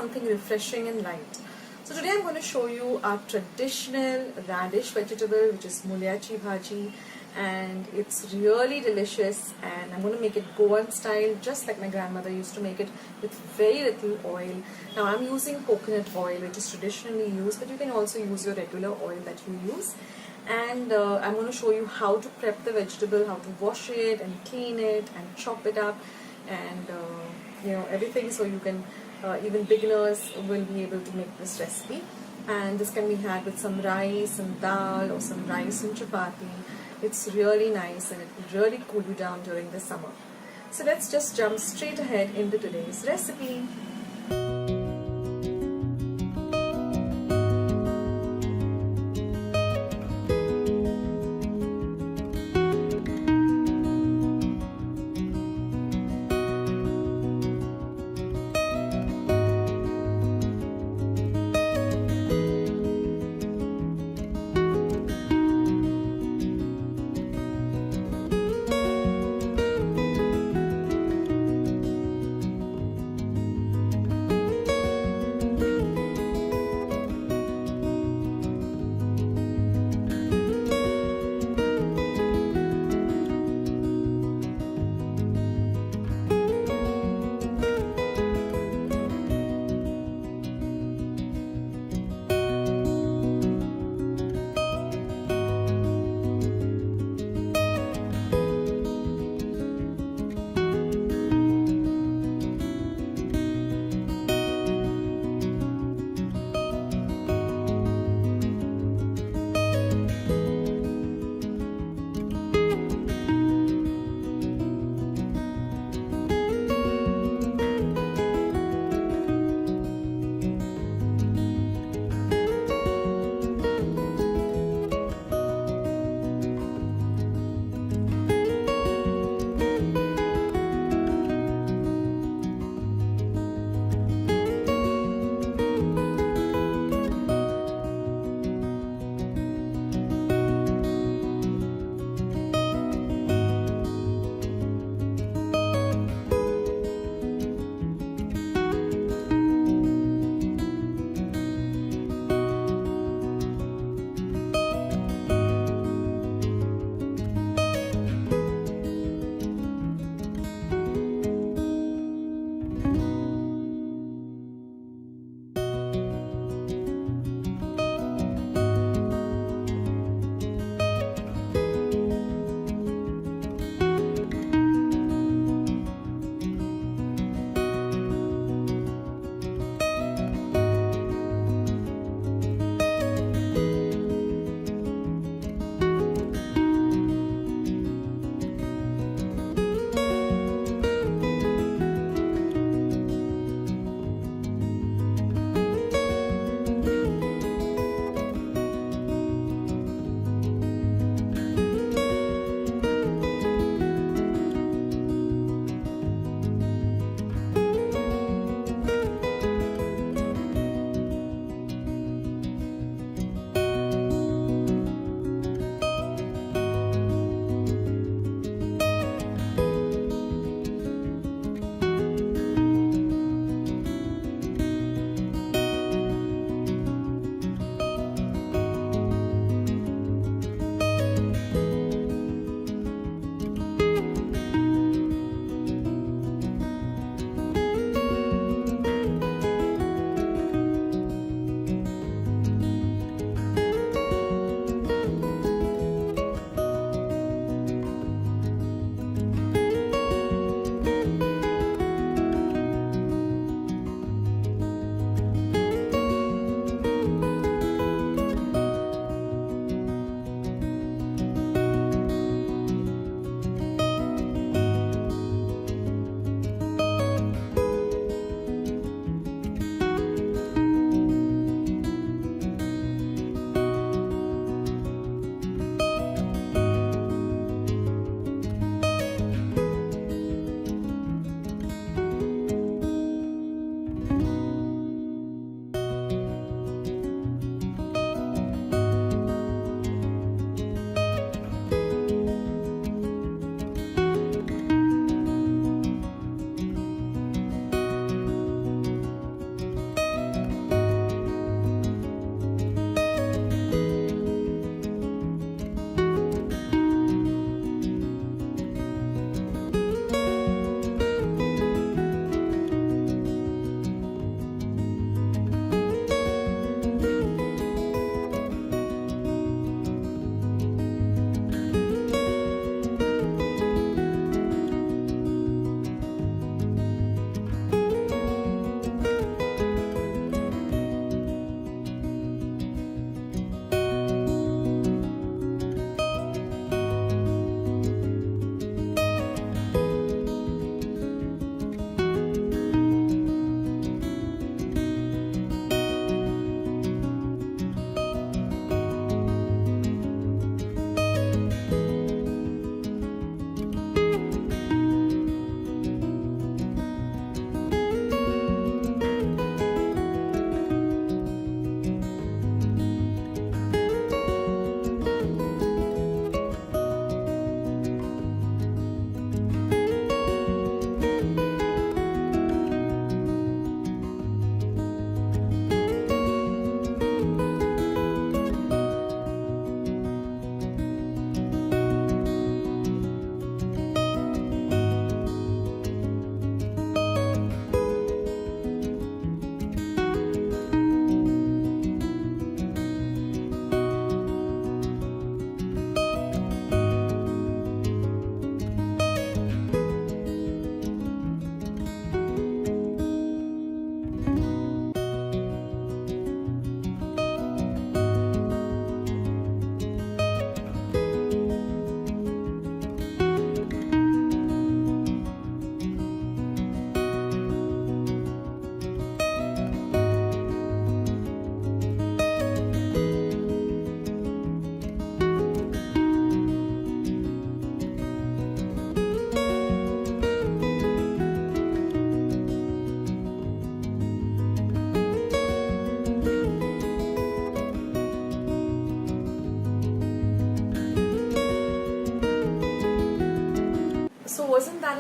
something refreshing and light. So today I'm going to show you our traditional radish vegetable, which is Mooliachi Bhaji, and it's really delicious, and I'm going to make it Goan style, just like my grandmother used to make it, with very little oil. Now I'm using coconut oil, which is traditionally used, but you can also use your regular oil that you use. And I'm going to show you how to prep the vegetable, how to wash it and clean it and chop it up, and everything, so you can even beginners will be able to make this recipe. And this can be had with some rice and dal or some rice and chapati. It's really nice and it will really cool you down during the summer. So let's just jump straight ahead into today's recipe.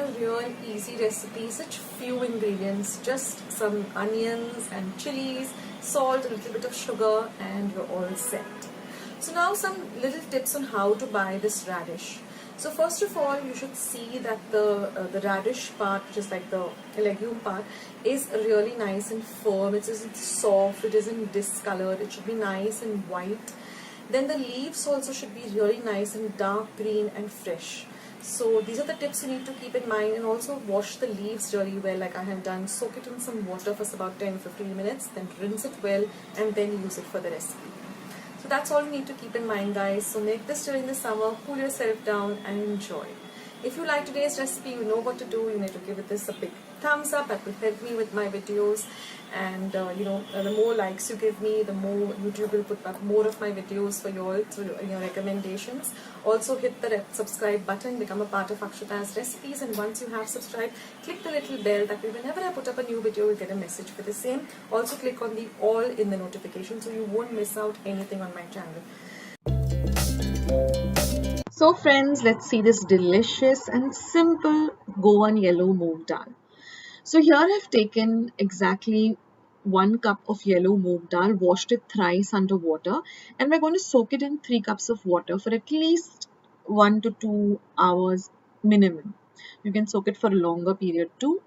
a real easy recipe, such few ingredients, just some onions and chilies, salt, a little bit of sugar, and you're all set. So now some little tips on how to buy this radish. So first of all, you should see that the radish part, which is like the legume part, is really nice and firm. It isn't soft, it isn't discolored, it should be nice and white. Then the leaves also should be really nice and dark green and fresh. So these are the tips you need to keep in mind, and also wash the leaves really well like I have done. Soak it in some water for about 10-15 minutes, then rinse it well and then use it for the recipe. So that's all you need to keep in mind, guys. So make this during the summer, cool yourself down and enjoy. If you like today's recipe, you know what to do. You need to give this a big thumbs up. That will help me with my videos, and the more likes you give me, the more YouTube will put up more of my videos for you all through your recommendations. Also hit the subscribe button, become a part of Akshatas Recipes, and once you have subscribed, click the little bell. That way whenever I put up a new video, you'll get a message for the same. Also click on the all in the notification so you won't miss out anything on my channel. So friends, let's see this delicious and simple Goan yellow moong dal. So here I've taken exactly 1 cup of yellow moong dal, washed it thrice under water, and we're going to soak it in 3 cups of water for at least 1 to 2 hours minimum. You can soak it for a longer period too.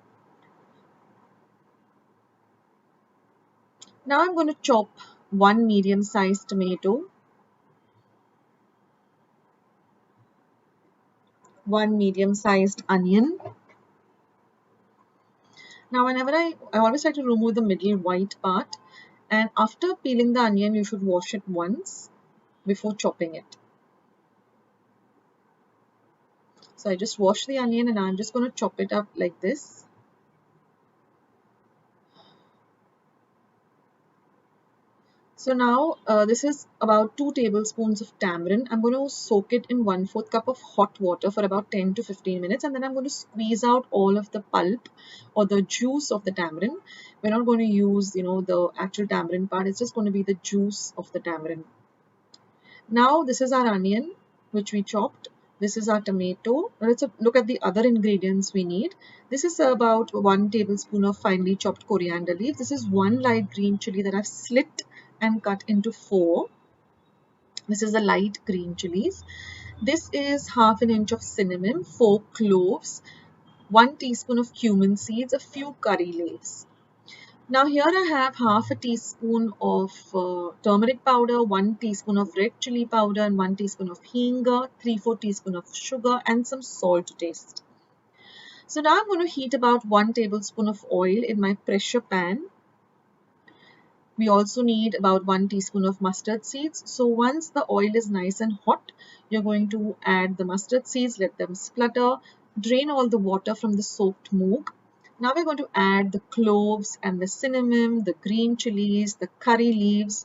Now I'm going to chop 1 medium-sized tomato, 1 medium-sized onion. Now whenever I always try to remove the middle white part, and after peeling the onion you should wash it once before chopping it. So I just wash the onion and I'm just going to chop it up like this. So now this is about 2 tablespoons of tamarind. I'm going to soak it in 1/4 cup of hot water for about 10 to 15 minutes, and then I'm going to squeeze out all of the pulp or the juice of the tamarind. We're not going to use the actual tamarind part. It's just going to be the juice of the tamarind. Now this is our onion which we chopped. This is our tomato. Let's look at the other ingredients we need. This is about 1 tablespoon of finely chopped coriander leaf. This is 1 light green chili that I've slit and cut into 4. This is the light green chilies. This is 1/2 inch of cinnamon, 4 cloves, 1 teaspoon of cumin seeds, a few curry leaves. Now here I have 1/2 teaspoon of turmeric powder, 1 teaspoon of red chili powder, and 1 teaspoon of hing, 3/4 teaspoon of sugar, and some salt to taste. So now I'm going to heat about 1 tablespoon of oil in my pressure pan. We also need about 1 teaspoon of mustard seeds. So once the oil is nice and hot, you're going to add the mustard seeds, let them splutter, drain all the water from the soaked moong. Now we're going to add the cloves and the cinnamon, the green chilies, the curry leaves,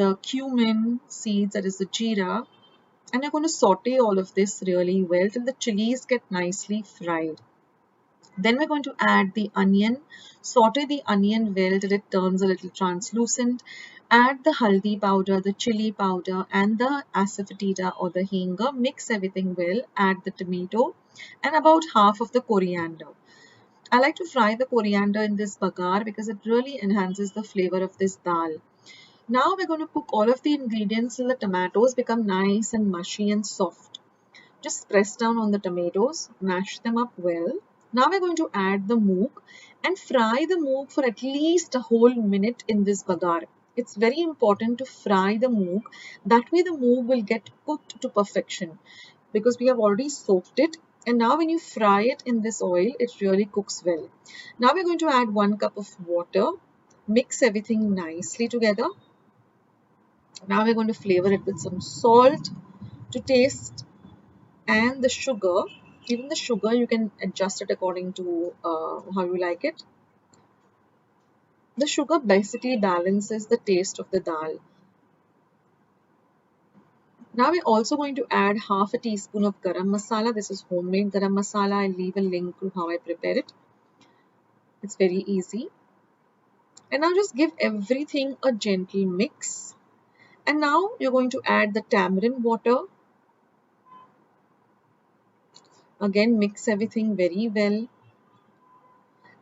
the cumin seeds, that is the jeera, and you're going to saute all of this really well till the chilies get nicely fried. Then we're going to add the onion, saute the onion well till it turns a little translucent. Add the haldi powder, the chili powder, and the asafoetida or the hing. Mix everything well. Add the tomato and about half of the coriander. I like to fry the coriander in this bagar because it really enhances the flavor of this dal. Now we're going to cook all of the ingredients till the tomatoes become nice and mushy and soft. Just press down on the tomatoes, mash them up well. Now we're going to add the moong and fry the moong for at least a whole minute in this bagar. It's very important to fry the moong. That way the moong will get cooked to perfection because we have already soaked it. And now when you fry it in this oil, it really cooks well. Now we're going to add 1 cup of water. Mix everything nicely together. Now we're going to flavor it with some salt to taste and the sugar. Even the sugar, you can adjust it according to how you like it. The sugar basically balances the taste of the dal. Now we're also going to add 1/2 teaspoon of garam masala. This is homemade garam masala. I'll leave a link to how I prepare it. It's very easy. And now just give everything a gentle mix. And now you're going to add the tamarind water. Again, mix everything very well.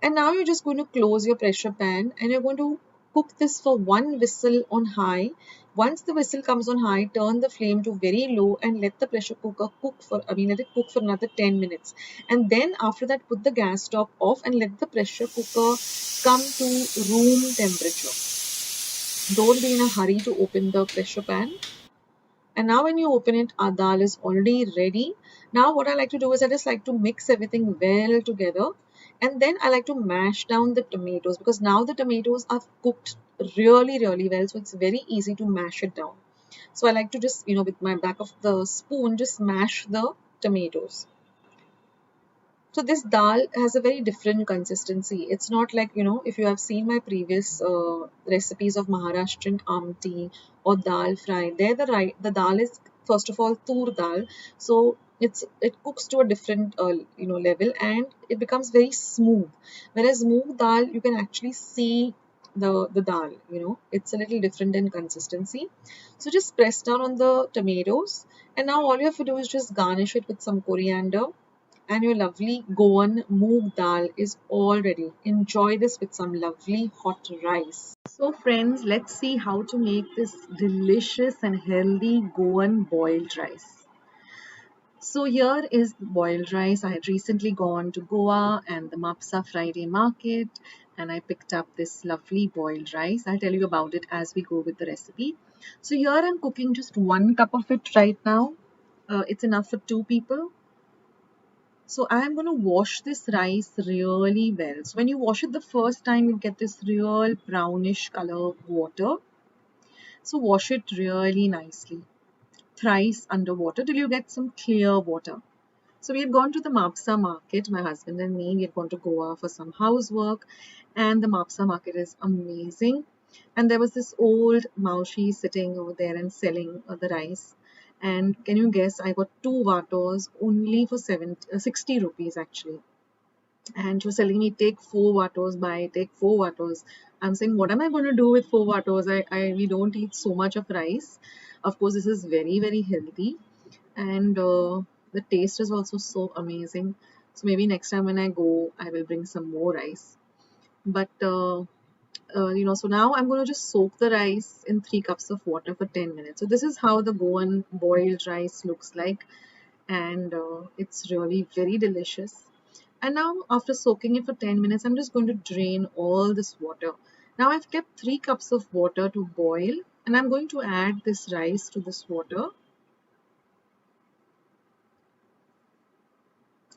And now you're just going to close your pressure pan and you're going to cook this for one whistle on high. Once the whistle comes on high, turn the flame to very low and let the pressure cooker let it cook for another 10 minutes. And then after that, put the gas top off and let the pressure cooker come to room temperature. Don't be in a hurry to open the pressure pan. And now when you open it, our dal is already ready. Now what I like to do is I just like to mix everything well together. And then I like to mash down the tomatoes because now the tomatoes are cooked really, really well. So it's very easy to mash it down. So I like to just, with my back of the spoon, just mash the tomatoes. So this dal has a very different consistency. It's not like, if you have seen my previous recipes of Maharashtrian amti or dal fry, there the dal is first of all tur dal. So it cooks to a different level and it becomes very smooth. Whereas moong dal, you can actually see the dal, it's a little different in consistency. So just press down on the tomatoes and now all you have to do is just garnish it with some coriander and your lovely Goan moong dal is all ready. Enjoy this with some lovely hot rice. So friends, let's see how to make this delicious and healthy Goan boiled rice. So here is the boiled rice. I had recently gone to Goa and the Mapsa Friday market and I picked up this lovely boiled rice. I'll tell you about it as we go with the recipe. So here I'm cooking just 1 cup of it right now. It's enough for 2 people. So I am going to wash this rice really well. So when you wash it the first time, you get this real brownish color water. So wash it really nicely, thrice underwater till you get some clear water. So we had gone to the Mapsa market, my husband and me. We had gone to Goa for some housework, and the Mapsa market is amazing. And there was this old Maushi sitting over there and selling the rice. And can you guess, I got 2 vatos only for 60 rupees actually. And she was telling me, take 4 vatos, take 4 vatos. I'm saying, what am I going to do with 4 vatos? We don't eat so much of rice. Of course, this is very, very healthy. And the taste is also so amazing. So maybe next time when I go, I will bring some more rice. But so now I'm going to just soak the rice in 3 cups of water for 10 minutes. So this is how the Goan boiled rice looks like, and it's really very delicious. And now after soaking it for 10 minutes, I'm just going to drain all this water. Now I've kept 3 cups of water to boil, and I'm going to add this rice to this water.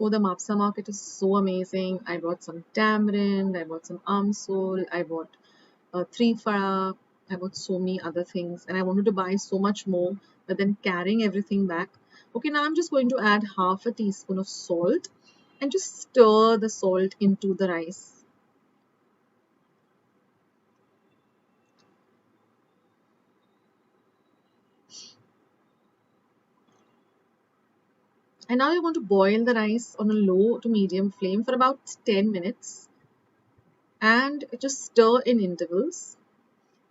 Oh, the Mapsa market is so amazing. I bought some tamarind, I bought some amsol, I bought 3 fara, I bought so many other things, and I wanted to buy so much more, but then carrying everything back. Okay, now I'm just going to add half a teaspoon of salt and just stir the salt into the rice. And now you're going to boil the rice on a low to medium flame for about 10 minutes and just stir in intervals.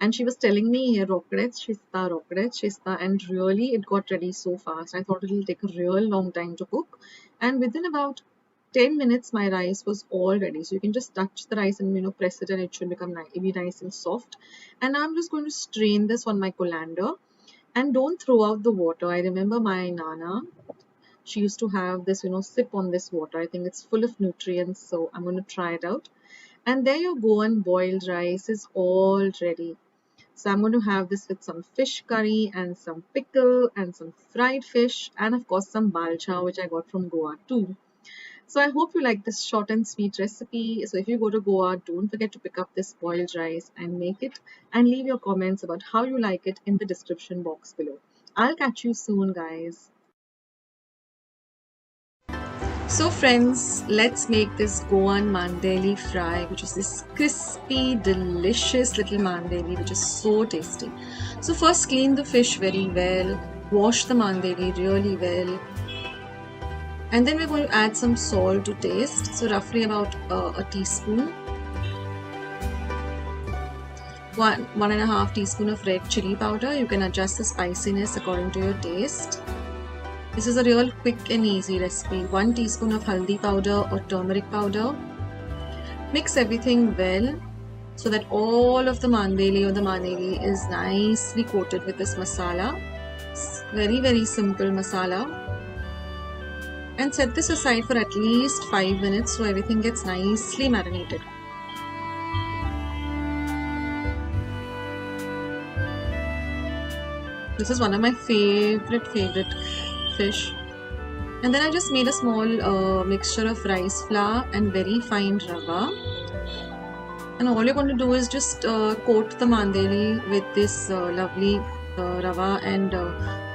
And she was telling me here, rockets, shista, and really it got ready so fast. I thought it'll take a real long time to cook. And within about 10 minutes, my rice was all ready. So you can just touch the rice and press it and it should be nice and soft. And now I'm just going to strain this on my colander. And don't throw out the water. I remember my Nana, she used to have this, sip on this water. I think it's full of nutrients. So I'm going to try it out. And there you go, and boiled rice is all ready. So I'm going to have this with some fish curry and some pickle and some fried fish and of course some balcha which I got from Goa too. So I hope you like this short and sweet recipe. So if you go to Goa, don't forget to pick up this boiled rice and make it and leave your comments about how you like it in the description box below. I'll catch you soon, guys. So friends, let's make this Goan Mandeli fry, which is this crispy, delicious little mandeli, which is so tasty. So first clean the fish very well, wash the mandeli really well, and then we're going to add some salt to taste. So roughly about a teaspoon. 1.5 teaspoon of red chili powder. You can adjust the spiciness according to your taste. This is a real quick and easy recipe. 1 teaspoon of haldi powder or turmeric powder. Mix everything well so that all of the mandeli or the maneli is nicely coated with this masala. It's very simple masala. And set this aside for at least 5 minutes so everything gets nicely marinated. This is one of my favorite fish. And then I just made a small mixture of rice flour and very fine rava. And all you're going to do is just coat the mandeli with this lovely rava and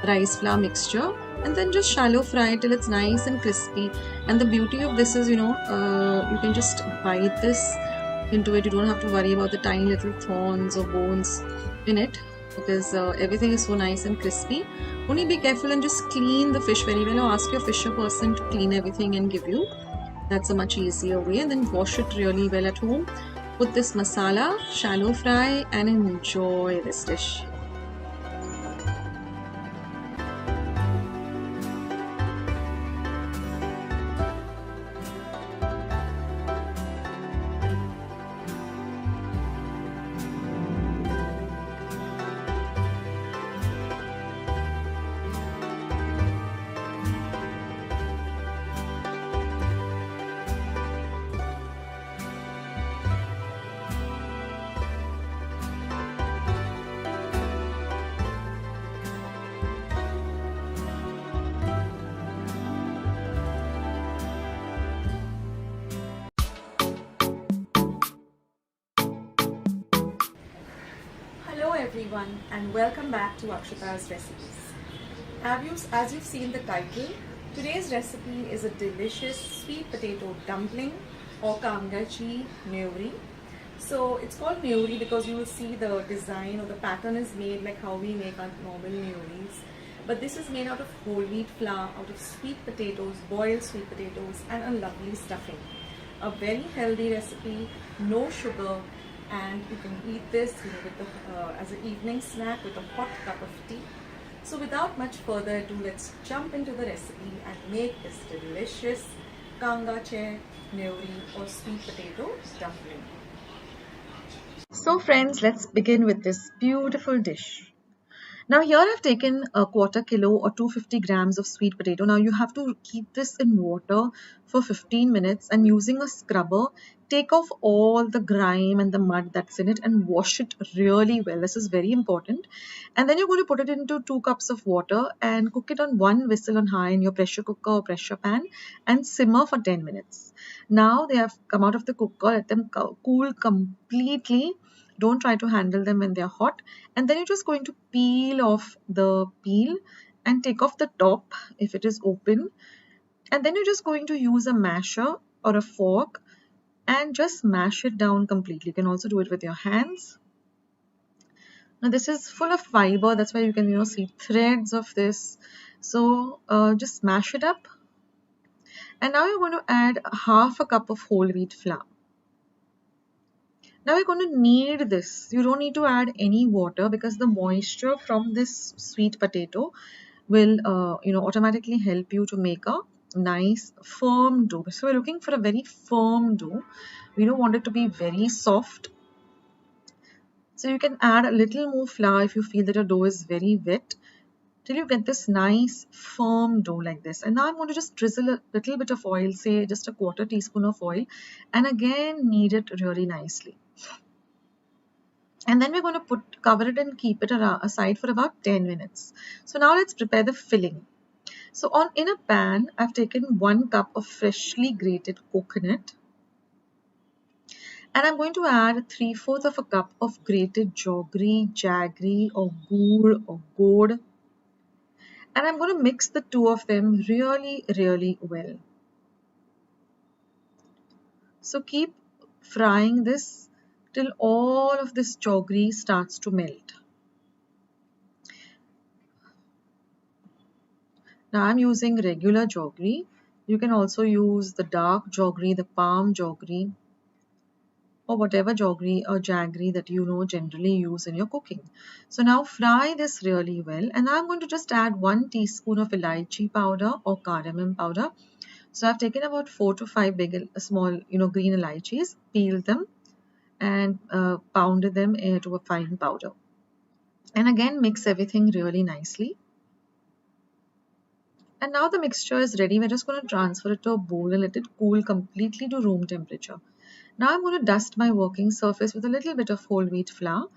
rice flour mixture, and then just shallow fry till it's nice and crispy. And the beauty of this is, you can just bite this into it. You don't have to worry about the tiny little thorns or bones in it, because everything is so nice and crispy. Only be careful and just clean the fish very well, or ask your fisher person to clean everything and give you. That's a much easier way. And then wash it really well at home. Put this masala, shallow fry, and enjoy this dish. Hello everyone and welcome back to Akshata's Recipes. As you've seen the title, today's recipe is a delicious sweet potato dumpling or Kangachi nevri. So it's called nevri because you will see the design or the pattern is made like how we make our normal nevris. But this is made out of whole wheat flour, out of sweet potatoes, boiled sweet potatoes, and a lovely stuffing. A very healthy recipe, no sugar, and you can eat this as an evening snack with a hot cup of tea. So without much further ado, let's jump into the recipe and make this delicious Kangachi nevri or sweet potato dumpling. So friends, let's begin with this beautiful dish. Now here I've taken a quarter kilo or 250 grams of sweet potato. Now you have to keep this in water for 15 minutes and using a scrubber, take off all the grime and the mud that's in it and wash it really well. This is very important. And then you're going to put it into 2 cups of water and cook it on 1 whistle on high in your pressure cooker or pressure pan and simmer for 10 minutes. Now they have come out of the cooker, let them cool completely. Don't try to handle them when they're hot. And then you're just going to peel off the peel and take off the top if it is open. And then you're just going to use a masher or a fork and just mash it down completely. You can also do it with your hands. Now this is full of fiber. That's why you can see threads of this. So just mash it up. And now you're going to add half a cup of whole wheat flour. Now we're going to knead this. You don't need to add any water because the moisture from this sweet potato will automatically help you to make a nice firm dough. So we're looking for a very firm dough. We don't want it to be very soft. So you can add a little more flour if you feel that your dough is very wet till you get this nice firm dough like this. And now I'm going to just drizzle a little bit of oil, say just a quarter teaspoon of oil, and again knead it really nicely. And then we're going to cover it and keep it aside for about 10 minutes. So now let's prepare the filling. So in a pan, I've taken 1 cup of freshly grated coconut. And I'm going to add 3/4 of a cup of grated jaggery or gur or gourd. And I'm going to mix the two of them really well. So keep frying this till all of this jaggery starts to melt. Now I'm using regular jaggery. You can also use the dark jaggery, the palm jaggery. or whatever jaggery that you know generally use in your cooking. So now fry this really well, and I'm going to just add 1 teaspoon of elaichi powder or cardamom powder. So I've taken about 4 to 5 big small green elaichis, peeled them and pounded them into a fine powder. And again mix everything really nicely. And now the mixture is ready. We're just going to transfer it to a bowl and let it cool completely to room temperature. Now I'm going to dust my working surface with a little bit of whole wheat flour.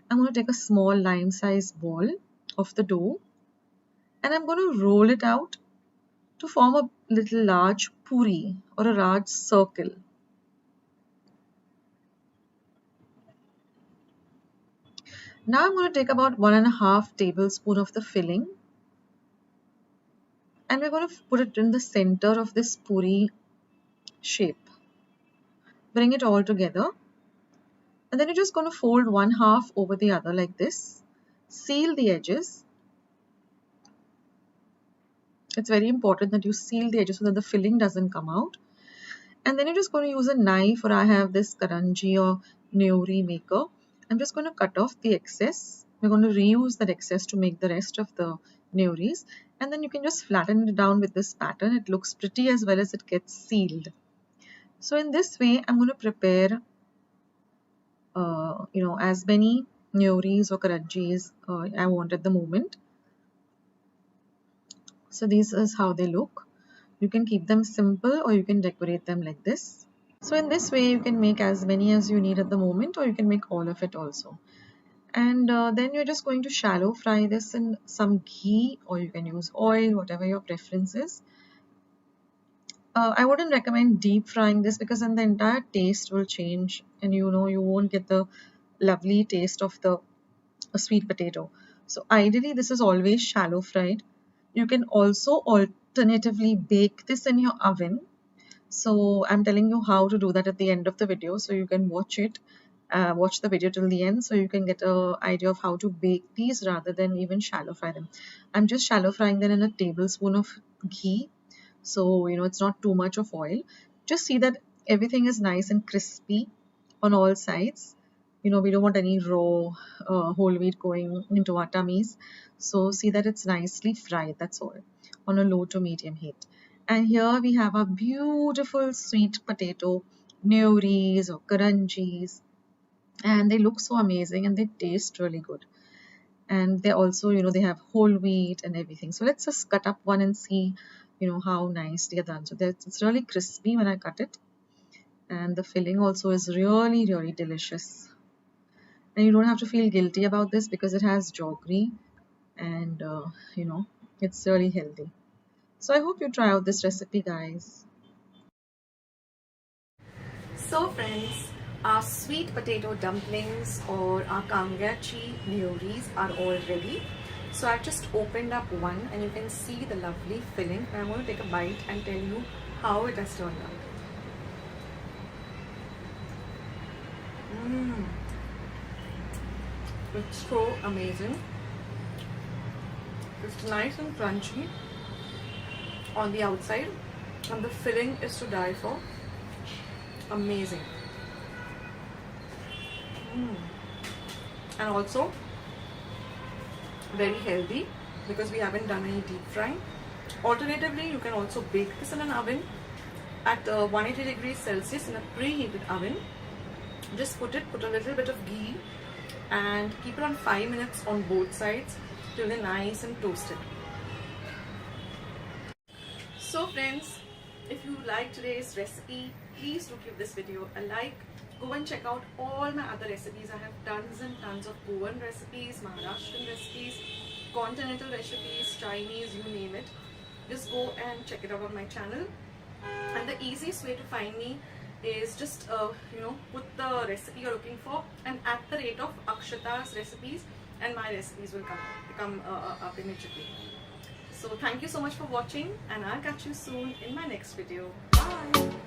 I'm going to take a small lime-sized ball of the dough and I'm going to roll it out to form a little large puri or a large circle. Now I'm going to take about 1.5 tablespoons of the filling and we're going to put it in the center of this puri shape. Bring it all together. And then you're just going to fold one half over the other like this. Seal the edges. It's very important that you seal the edges so that the filling doesn't come out. And then you're just going to use a knife, or I have this Kangachi or neuris maker. I'm just going to cut off the excess. We're going to reuse that excess to make the rest of the neuris. And then you can just flatten it down with this pattern. It looks pretty as well as it gets sealed. So in this way, I'm going to prepare as many neuris or Kanganchis I want at the moment. So this is how they look. You can keep them simple or you can decorate them like this. So in this way you can make as many as you need at the moment, or you can make all of it also. And then you're just going to shallow fry this in some ghee, or you can use oil, whatever your preference is. I wouldn't recommend deep frying this because then the entire taste will change and you won't get the lovely taste of the sweet potato. So ideally this is always shallow fried. You can also alternatively bake this in your oven. So I'm telling you how to do that at the end of the video, so you can watch the video till the end so you can get an idea of how to bake these rather than even shallow fry them. I'm just shallow frying them in a tablespoon of ghee, so it's not too much of oil. Just see that everything is nice and crispy on all sides. We don't want any raw whole wheat going into our tummies. So see that it's nicely fried, that's all, on a low to medium heat. And here we have a beautiful sweet potato neuris or Kanganchis, and they look so amazing and they taste really good. And they also, they have whole wheat and everything. So let's just cut up one and see, how nice they are done. So it's really crispy when I cut it, and the filling also is really, really delicious. And you don't have to feel guilty about this because it has jaggery and it's really healthy. So I hope you try out this recipe, guys. So friends, our sweet potato dumplings or our Kangachi neuris are all ready. So I've just opened up one and you can see the lovely filling. And I'm going to take a bite and tell you how it has turned out. It's so amazing. It's nice and crunchy on the outside and the filling is to die for. Amazing. And also very healthy because we haven't done any deep frying. Alternatively, you can also bake this in an oven at 180 degrees Celsius in a preheated oven. Just put a little bit of ghee and keep it on 5 minutes on both sides till they're nice and toasted. So friends, if you like today's recipe, please do give this video a like. Go and check out all my other recipes. I have tons and tons of Goan recipes, Maharashtrian recipes, continental recipes, Chinese, you name it. Just go and check it out on my channel. And the easiest way to find me is just put the recipe you're looking for and at the rate of akshatasrecipes, and my recipes will come up immediately. So thank you so much for watching, and I'll catch you soon in my next video. Bye.